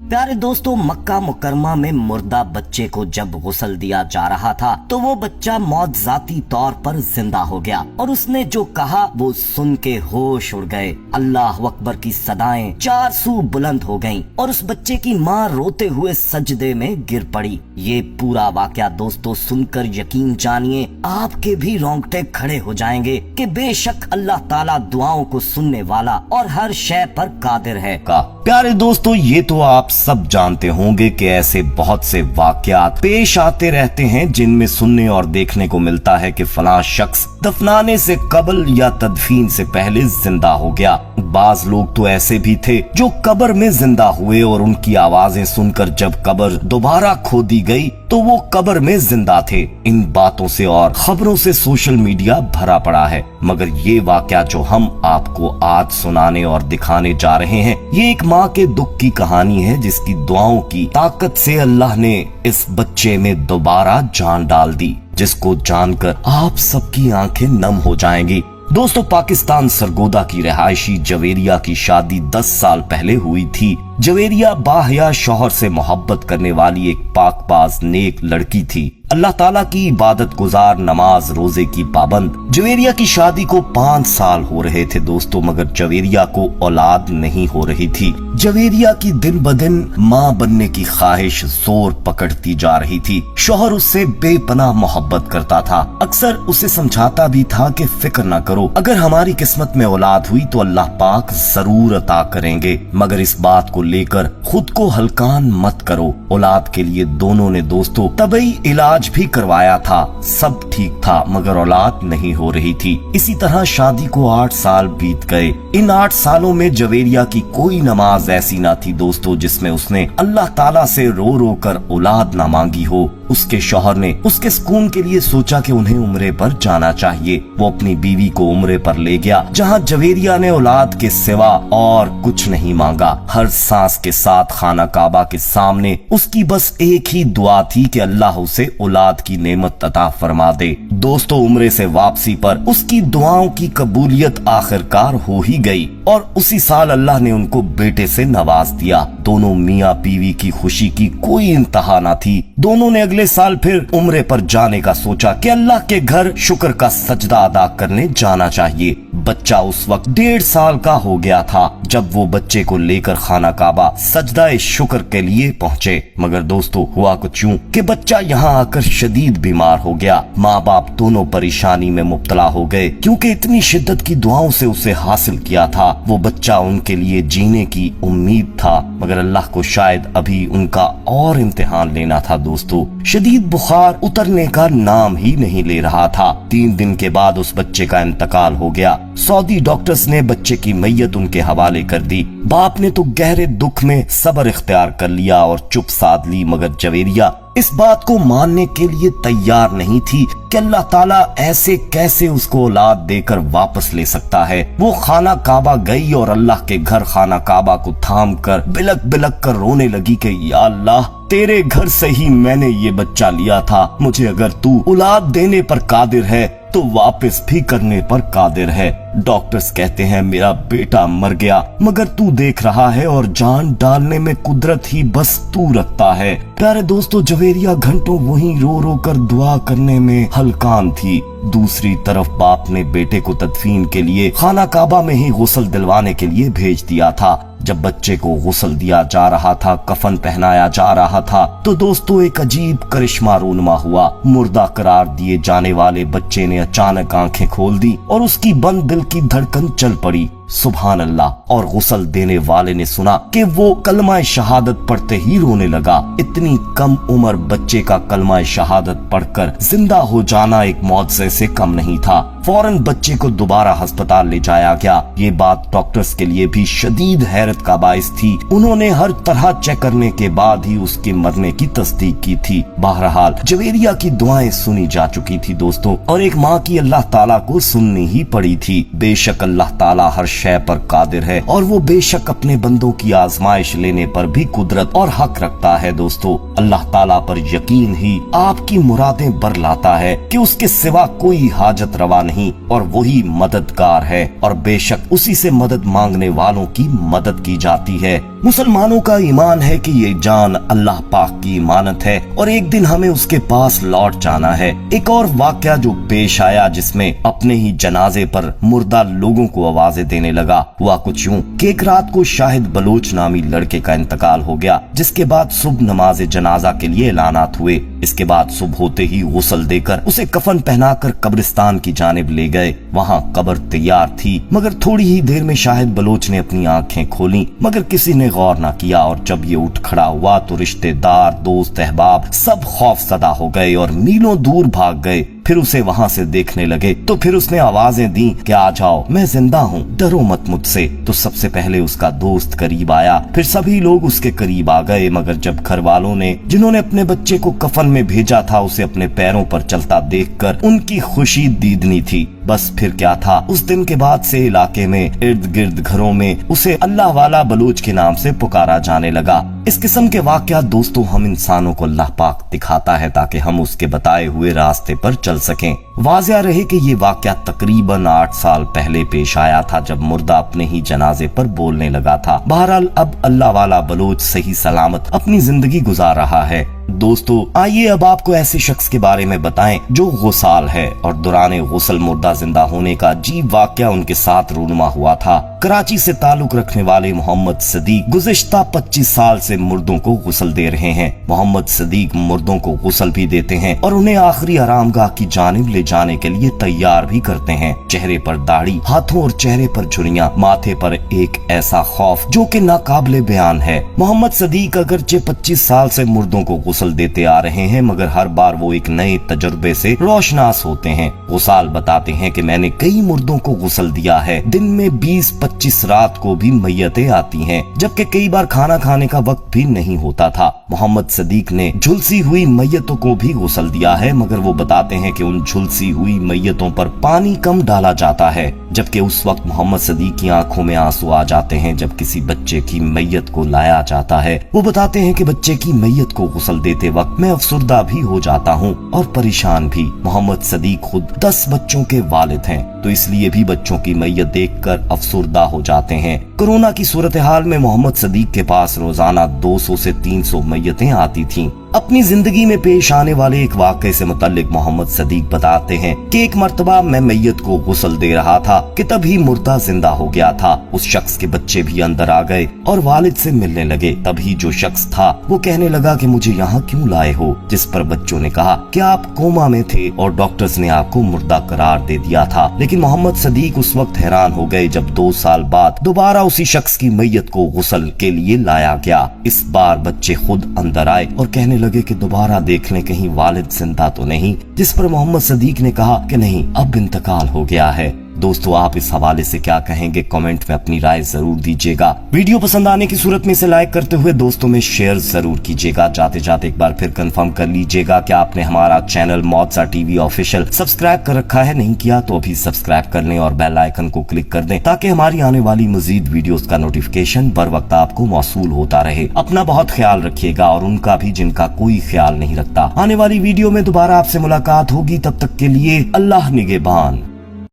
प्यारे दोस्तों, मक्का मुकरमा में मुर्दा बच्चे को जब गुस्ल दिया जा रहा था तो वो बच्चा मौतजाती तौर पर जिंदा हो गया और उसने जो कहा वो सुन के होश उड़ गए। अल्लाह अकबर की सदाएं चार सू बुलंद हो गईं और उस बच्चे की माँ रोते हुए सजदे में गिर पड़ी। ये पूरा वाकया दोस्तों सुनकर यकीन जानिए आपके भी रोंगटे खड़े हो जाएंगे कि बेशक अल्लाह ताला दुआओं को सुनने वाला और हर शय पर कादिर है। प्यारे दोस्तों, ये तो आप सब जानते होंगे कि ऐसे बहुत से वाकयात पेश आते रहते हैं जिनमें सुनने और देखने को मिलता है कि फलां शख्स दफनाने से कबल या तदफीन से पहले जिंदा हो गया। बाज लोग तो ऐसे भी थे जो कब्र में जिंदा हुए और उनकी आवाजें सुनकर जब कब्र दोबारा खोदी गई तो वो कब्र में जिंदा थे। इन बातों से और खबरों से सोशल मीडिया भरा पड़ा है, मगर ये वाकया जो हम आपको आज सुनाने और दिखाने जा रहे हैं ये एक माँ के दुख की कहानी है जिसकी दुआओं की ताकत से अल्लाह ने इस बच्चे में दोबारा जान डाल दी, जिसको जानकर आप सबकी आंखें नम हो जाएंगी। दोस्तों, पाकिस्तान सरगोदा की रहायशी जवेरिया की शादी 10 साल पहले हुई थी। जवेरिया बाहया शौहर से मोहब्बत करने वाली एक पाकबाज नेक लड़की थी, अल्लाह ताला की इबादत गुजार, नमाज रोजे की पाबंद। जवेरिया की शादी को 5 साल हो रहे थे दोस्तों, मगर जवेरिया को औलाद नहीं हो रही थी। जवेरिया की दिन ब दिन माँ बनने की ख्वाहिश जोर पकड़ती जा रही थी। शौहर उससे बेपनाह मोहब्बत करता था, अक्सर उसे समझाता भी था कि फिक्र न करो, अगर हमारी किस्मत में औलाद हुई तो अल्लाह पाक जरूर अता करेंगे, मगर इस बात को लेकर खुद को हल्कान मत करो। औलाद के लिए दोनों ने दोस्तों तबई इलाज भी करवाया था, सब ठीक था, मगर औलाद नहीं हो रही थी। इसी तरह शादी को 8 साल बीत गए। इन 8 सालों में जवेरिया की कोई नमाज ऐसी ना थी दोस्तों जिसमें उसने अल्लाह ताला से रो रो कर औलाद ना मांगी हो। उसके शौहर ने उसके सुकून के लिए सोचा कि उन्हें उम्रे पर जाना चाहिए। वो अपनी बीवी को उम्रे पर ले गया, जहाँ जवेरिया ने औलाद के सिवा और कुछ नहीं मांगा। हर सांस के साथ खाना काबा के सामने उसकी बस एक ही दुआ थी कि अल्लाह उसे औलाद की नेमत अता फरमा दे। दोस्तों, उम्रे से वापसी पर उसकी दुआओं की कबूलियत आखिरकार हो ही गई और उसी साल अल्लाह ने उनको बेटे से नवाज दिया। दोनों मियाँ बीवी की खुशी की कोई इंतहा न थी। दोनों ने अगले साल फिर उम्रे पर जाने का सोचा कि अल्लाह के घर शुक्र का सजदा अदा करने जाना चाहिए। बच्चा उस वक्त 1.5 साल का हो गया था जब वो बच्चे को लेकर खाना काबा सजदा शुक्र के लिए पहुँचे, मगर दोस्तों हुआ कुछ यूं कि बच्चा यहाँ आकर शदीद बीमार हो गया। माँ बाप दोनों परेशानी में मुब्तला हो गए क्योंकि इतनी शिद्दत की दुआओं से उसे हासिल किया था। वो बच्चा उनके लिए जीने की उम्मीद था, मगर अल्लाह को शायद अभी उनका और इम्तिहान लेना था। दोस्तों, शदीद बुखार उतरने का नाम ही नहीं ले रहा था। 3 दिन के बाद उस बच्चे का इंतकाल हो गया। सऊदी डॉक्टर्स ने बच्चे की मैयत उनके हवाले कर दी। बाप ने तो गहरे दुख में सब्र इख्तियार कर लिया और चुप साध ली, मगर जवेरिया इस बात को मानने के लिए तैयार नहीं थी कि अल्लाह ताला ऐसे कैसे उसको औलाद देकर वापस ले सकता है। वो खाना काबा गई और अल्लाह के घर खाना काबा को थाम कर बिलक बिलक कर रोने लगी कि या अल्लाह, तेरे घर से ही मैंने ये बच्चा लिया था, मुझे अगर तू औलाद देने पर कादिर है तो वापस भी करने पर कादिर है। डॉक्टर्स कहते हैं मेरा बेटा मर गया, मगर तू देख रहा है और जान डालने में कुदरत ही बस तू रखता है। प्यारे दोस्तों, जवेरिया घंटों वहीं रो रो कर दुआ करने में हलकान थी। दूसरी तरफ बाप ने बेटे को तदफीन के लिए खाना काबा में ही गुस्ल दिलवाने के लिए भेज दिया था। जब बच्चे को गुस्ल दिया जा रहा था, कफन पहनाया जा रहा था, तो दोस्तों एक अजीब करिश्मा रूनुमा हुआ। मुर्दा करार दिए जाने वाले बच्चे ने अचानक आंखें खोल दी और उसकी बंद दिल की धड़कन चल पड़ी। सुभान अल्लाह। और गुस्ल देने वाले ने सुना कि वो कलमा शहादत पढ़ते ही रोने लगा। इतनी कम उम्र बच्चे का कलमा शहादत पढ़कर जिंदा हो जाना एक मौजज़े से कम नहीं था। फौरन बच्चे को दोबारा अस्पताल ले जाया गया। ये बात डॉक्टर्स के लिए भी शदीद हैरत का बाइस थी। उन्होंने हर तरह चेक करने के बाद ही उसके मरने की तस्दीक की थी। बहरहाल जवेरिया की दुआएं सुनी जा चुकी थी दोस्तों, और एक माँ की अल्लाह ताला को सुननी ही पड़ी थी। बेशक अल्लाह ताला हर शय पर कादिर है और वो बेशक अपने बंदों की आजमाइश लेने पर भी कुदरत और हक रखता है। दोस्तों, अल्लाह ताला पर यकीन ही आपकी मुरादें बरलाता है कि उसके सिवा कोई हाजत रवा नहीं और वही मददगार है और बेशक उसी से मदद मांगने वालों की मदद की जाती है। मुसलमानों का ईमान है कि ये जान अल्लाह पाक की इमानत है और एक दिन हमें उसके पास लौट जाना है। एक और वाकया जो पेश आया जिसमें अपने ही जनाजे पर मुर्दा लोगों को आवाजें देने लगा, हुआ कुछ यूं कि एक रात को शाहिद बलोच नामी लड़के का इंतकाल हो गया, जिसके बाद सुबह नमाज जनाजा के लिए ऐलानात हुए। इसके बाद सुबह होते ही गुस्ल देकर उसे कफन पहनाकर कब्रिस्तान की जानिब ले गए। वहाँ कब्र तैयार थी, मगर थोड़ी ही देर में शाहिद बलोच ने अपनी आंखें खोली, मगर किसी ने गौर न किया और जब ये उठ खड़ा हुआ तो रिश्तेदार, दोस्त, अहबाब सब खौफजदा हो गए और मीलों दूर भाग गए। फिर उसे वहाँ से देखने लगे तो फिर उसने आवाजें दी कि आ जाओ, मैं जिंदा हूँ, डरो मत मुझसे। तो सबसे पहले उसका दोस्त करीब आया, फिर सभी लोग उसके करीब आ गए, मगर जब घर वालों ने जिन्होंने अपने बच्चे को कफन में भेजा था उसे अपने पैरों पर चलता देखकर उनकी खुशी दीदनी थी। बस फिर क्या था, उस दिन के बाद से इलाके में इर्द गिर्द घरों में उसे अल्लाह वाला बलूच के नाम से पुकारा जाने लगा। इस किस्म के वाकयात दोस्तों हम इंसानों को अल्लाह पाक दिखाता है ताकि हम उसके बताए हुए रास्ते पर चल सकें। वाज़िया रहे कि ये वाकया तकरीबन 8 साल पहले पेश आया था जब मुर्दा अपने ही जनाजे पर बोलने लगा था। बहरहाल अब अल्लाह वाला बलोच सही सलामत अपनी जिंदगी गुजार रहा है। दोस्तों, आइए अब आपको ऐसे शख्स के बारे में बताएं जो गुसाल है और दौरान गुस्ल मुर्दा जिंदा होने का अजीब वाकया उनके साथ रूनुमा हुआ था। कराची से ताल्लुक रखने वाले मोहम्मद सदीक गुज़िश्ता 25 साल से मुर्दों को गुस्ल दे रहे हैं। मोहम्मद सदीक मुर्दों को गुस्ल भी देते हैं और उन्हें आखिरी आरामगाह की जानिब ले जाने के लिए तैयार भी करते हैं। चेहरे पर दाढ़ी, हाथों और चेहरे पर झुर्रियां, माथे पर एक ऐसा खौफ जो कि नाकाबिले बयान है। मोहम्मद सदीक अगरचे 25 साल से मुर्दों को गुस्ल देते आ रहे हैं, मगर हर बार वो एक नए तजुर्बे से रोशनास होते हैं। गुसाल बताते हैं कि मैंने कई मुर्दों को गुस्ल दिया है, दिन में 20-25 रात को भी मैयतें आती हैं, जबकि कई बार खाना खाने का वक्त भी नहीं होता था। मोहम्मद सदीक ने झुलसी हुई मैयतों को भी गुस्ल दिया है, मगर वो बताते हैं कि उन झुलसी हुई मैयतों पर पानी कम डाला जाता है, जबकि उस वक्त मोहम्मद सदीक की आंखों में आंसू आ जाते हैं जब किसी बच्चे की मैयत को लाया जाता है। वो बताते हैं कि बच्चे की मैयत को गुस्ल देते वक्त मैं अफसुर्दा भी हो जाता हूँ और परेशान भी। मोहम्मद सदीक खुद 10 बच्चों के वालिद हैं, तो इसलिए भी बच्चों की मैयत देखकर अफसुर्दा हो जाते हैं। कोरोना की सूरत हाल में मोहम्मद सदीक के पास रोजाना 200 से 300 मैयतें आती थीं। अपनी जिंदगी में पेश आने वाले एक वाक़े से मुतल्लिक मोहम्मद सदीक बताते हैं कि एक मर्तबा मैं मैयत को गुस्ल दे रहा था कि तभी मुर्दा जिंदा हो गया था। उस शख्स के बच्चे भी अंदर आ गए और वालिद से मिलने लगे। तभी जो शख्स था वो कहने लगा कि मुझे यहाँ क्यों लाए हो, जिस पर बच्चों ने कहा कि आप कोमा में थे और डॉक्टर्स ने आपको मुर्दा करार दे दिया था। लेकिन मोहम्मद सदीक उस वक्त हैरान हो गए जब 2 साल बाद दोबारा उसी शख्स की मैयत को गुस्ल के लिए लाया गया। इस बार बच्चे खुद अंदर आए और कहने लगे कि दोबारा देख लें कहीं वालिद जिंदा तो नहीं, जिस पर मोहम्मद सदीक ने कहा कि नहीं, अब इंतकाल हो गया है। दोस्तों, आप इस हवाले से क्या कहेंगे, कमेंट में अपनी राय जरूर दीजिएगा। वीडियो पसंद आने की सूरत में इसे लाइक करते हुए दोस्तों में शेयर जरूर कीजिएगा। जाते जाते एक बार फिर कंफर्म कर लीजिएगा कि आपने हमारा चैनल मौजा टीवी ऑफिशियल सब्सक्राइब कर रखा है। नहीं किया तो अभी सब्सक्राइब कर लें और बेल आइकन को क्लिक कर दें ताकि हमारी आने वाली मजीद वीडियोस का नोटिफिकेशन बर वक्त आपको मौसूल होता रहे। अपना बहुत ख्याल रखिएगा और उनका भी जिनका कोई ख्याल नहीं रखता। आने वाली वीडियो में दोबारा आपसे मुलाकात होगी, तब तक के लिए अल्लाह निगहबान।